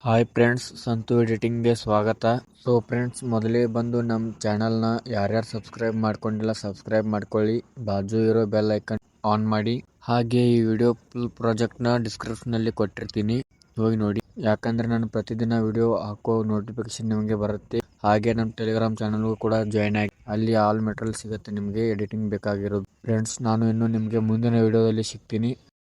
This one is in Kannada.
ಹಾಯ್ ಫ್ರೆಂಡ್ಸ್, ಸಂತು ಎಡಿಟಿಂಗ್ಗೆ ಸ್ವಾಗತ. ಸೊ ಫ್ರೆಂಡ್ಸ್, ಮೊದಲೇ ಬಂದು ನಮ್ಮ ಚಾನಲ್ನ ಯಾರ್ಯಾರು ಸಬ್ಸ್ಕ್ರೈಬ್ ಮಾಡ್ಕೊಂಡಿಲ್ಲ ಸಬ್ಸ್ಕ್ರೈಬ್ ಮಾಡ್ಕೊಳ್ಳಿ, ಬಾಜು ಇರೋ ಬೆಲ್ ಐಕನ್ ಆನ್ ಮಾಡಿ. ಹಾಗೆ ಈ ವಿಡಿಯೋ ಫುಲ್ ಪ್ರಾಜೆಕ್ಟ್ನ ಡಿಸ್ಕ್ರಿಪ್ಷನಲ್ಲಿ ಕೊಟ್ಟಿರ್ತೀನಿ, ಹೋಗಿ ನೋಡಿ. ಯಾಕಂದ್ರೆ ನಾನು ಪ್ರತಿದಿನ ವಿಡಿಯೋ ಹಾಕೋ ನೋಟಿಫಿಕೇಶನ್ ನಿಮಗೆ ಬರುತ್ತೆ. ಹಾಗೆ ನಮ್ಮ ಟೆಲಿಗ್ರಾಮ್ ಚಾನಲ್ಗೂ ಕೂಡ ಜಾಯ್ನ್ ಆಗಿ, ಅಲ್ಲಿ ಆಲ್ ಮೆಟೀರಿಯಲ್ ಸಿಗುತ್ತೆ ನಿಮಗೆ ಎಡಿಟಿಂಗ್ ಬೇಕಾಗಿರೋದು. ಫ್ರೆಂಡ್ಸ್, ನಾನು ಇನ್ನು ನಿಮಗೆ ಮುಂದಿನ ವಿಡಿಯೋದಲ್ಲಿ ಸಿಗ್ತೀನಿ.